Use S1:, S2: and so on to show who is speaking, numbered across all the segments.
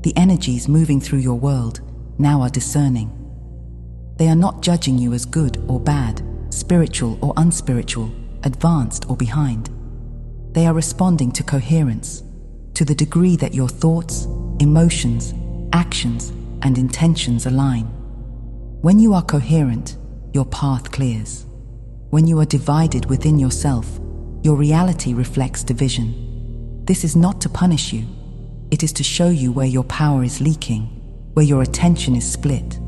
S1: The energies moving through your world now are discerning. They are not judging you as good or bad, spiritual or unspiritual, advanced or behind. They are responding to coherence, to the degree that your thoughts, emotions, actions, and intentions align. When you are coherent, your path clears. When you are divided within yourself, your reality reflects division. This is not to punish you. It is to show you where your power is leaking, where your attention is split,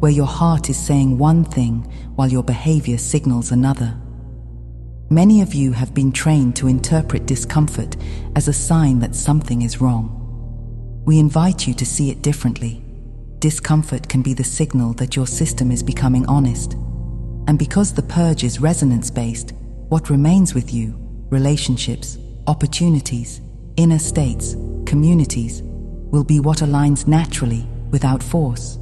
S1: where your heart is saying one thing while your behavior signals another. Many of you have been trained to interpret discomfort as a sign that something is wrong. We invite you to see it differently. Discomfort can be the signal that your system is becoming honest. And because the purge is resonance-based, what remains with you, relationships, opportunities, inner states, communities, will be what aligns naturally, without force.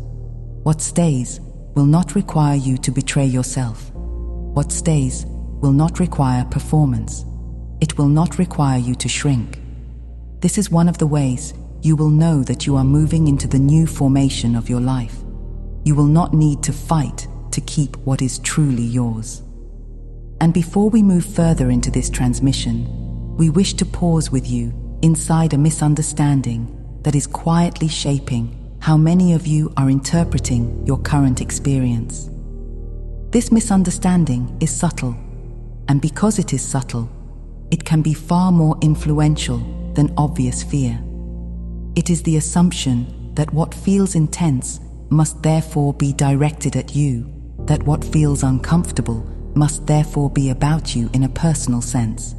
S1: What stays will not require you to betray yourself. What stays will not require performance. It will not require you to shrink. This is one of the ways you will know that you are moving into the new formation of your life. You will not need to fight to keep what is truly yours. And before we move further into this transmission, we wish to pause with you inside a misunderstanding that is quietly shaping how many of you are interpreting your current experience. This misunderstanding is subtle, and because it is subtle, it can be far more influential than obvious fear. It is the assumption that what feels intense must therefore be directed at you, that what feels uncomfortable must therefore be about you in a personal sense,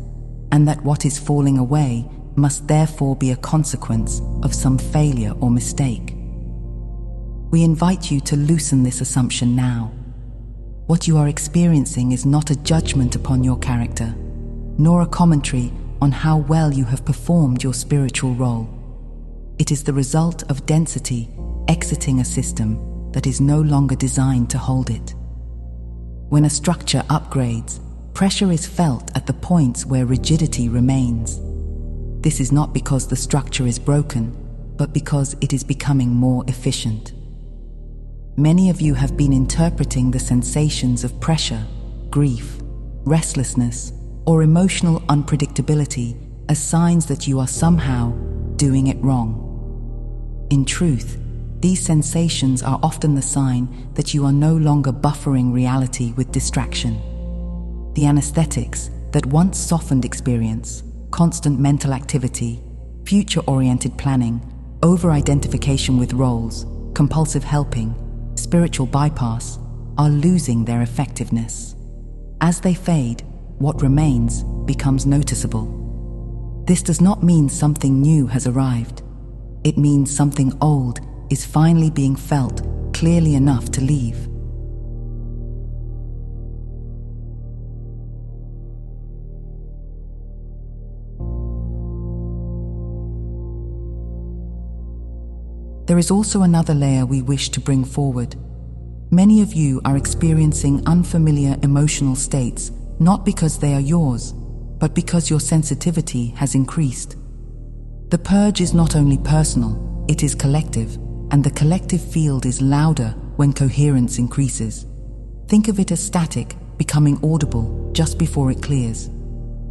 S1: and that what is falling away must therefore be a consequence of some failure or mistake. We invite you to loosen this assumption now. What you are experiencing is not a judgment upon your character, nor a commentary on how well you have performed your spiritual role. It is the result of density exiting a system that is no longer designed to hold it. When a structure upgrades, pressure is felt at the points where rigidity remains. This is not because the structure is broken, but because it is becoming more efficient. Many of you have been interpreting the sensations of pressure, grief, restlessness, or emotional unpredictability as signs that you are somehow doing it wrong. In truth, these sensations are often the sign that you are no longer buffering reality with distraction. The anesthetics that once softened experience, constant mental activity, future-oriented planning, over-identification with roles, compulsive helping, spiritual bypass, are losing their effectiveness. As they fade, what remains becomes noticeable. This does not mean something new has arrived. It means something old is finally being felt clearly enough to leave. There is also another layer we wish to bring forward. Many of you are experiencing unfamiliar emotional states, not because they are yours, but because your sensitivity has increased. The purge is not only personal, it is collective, and the collective field is louder when coherence increases. Think of it as static, becoming audible just before it clears.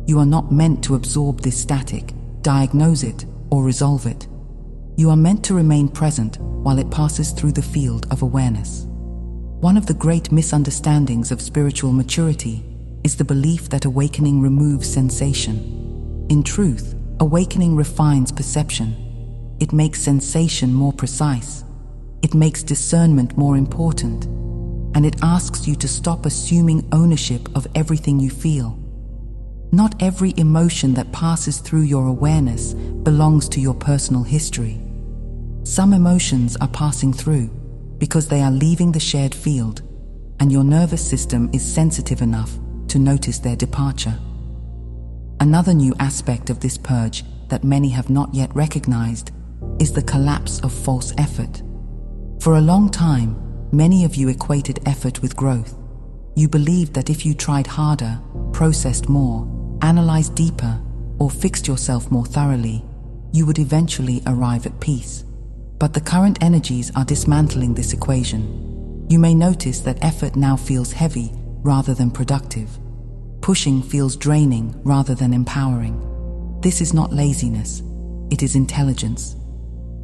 S1: You are not meant to absorb this static, diagnose it, or resolve it. You are meant to remain present while it passes through the field of awareness. One of the great misunderstandings of spiritual maturity is the belief that awakening removes sensation. In truth, awakening refines perception. It makes sensation more precise. It makes discernment more important. And it asks you to stop assuming ownership of everything you feel. Not every emotion that passes through your awareness belongs to your personal history. Some emotions are passing through because they are leaving the shared field, and your nervous system is sensitive enough to notice their departure. Another new aspect of this purge that many have not yet recognized is the collapse of false effort. For a long time, many of you equated effort with growth. You believed that if you tried harder, processed more, analyzed deeper, or fixed yourself more thoroughly, you would eventually arrive at peace. But the current energies are dismantling this equation. You may notice that effort now feels heavy rather than productive. Pushing feels draining rather than empowering. This is not laziness, it is intelligence.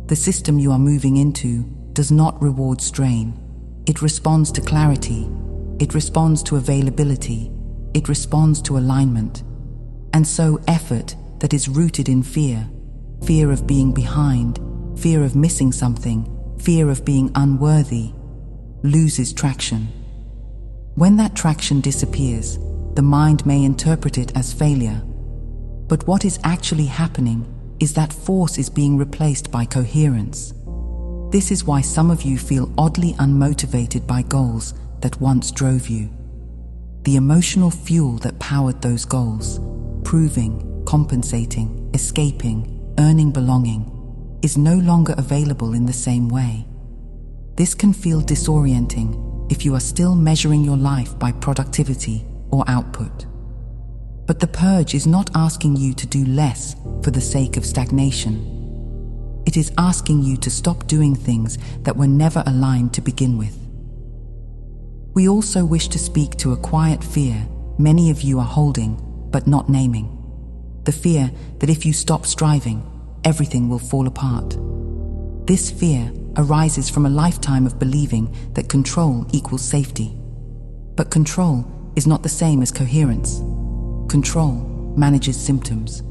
S1: The system you are moving into does not reward strain. It responds to clarity, it responds to availability, it responds to alignment. And so effort that is rooted in fear, fear of being behind, fear of missing something, fear of being unworthy, loses traction. When that traction disappears, the mind may interpret it as failure. But what is actually happening is that force is being replaced by coherence. This is why some of you feel oddly unmotivated by goals that once drove you. The emotional fuel that powered those goals, proving, compensating, escaping, earning belonging, is no longer available in the same way. This can feel disorienting if you are still measuring your life by productivity or output. But the purge is not asking you to do less for the sake of stagnation. It is asking you to stop doing things that were never aligned to begin with. We also wish to speak to a quiet fear many of you are holding but not naming. The fear that if you stop striving, everything will fall apart. This fear arises from a lifetime of believing that control equals safety. But control is not the same as coherence. Control manages symptoms.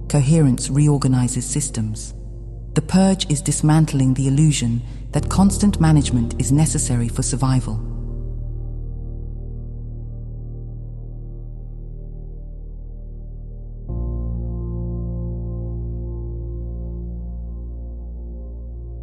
S1: Coherence reorganizes systems. The purge is dismantling the illusion that constant management is necessary for survival.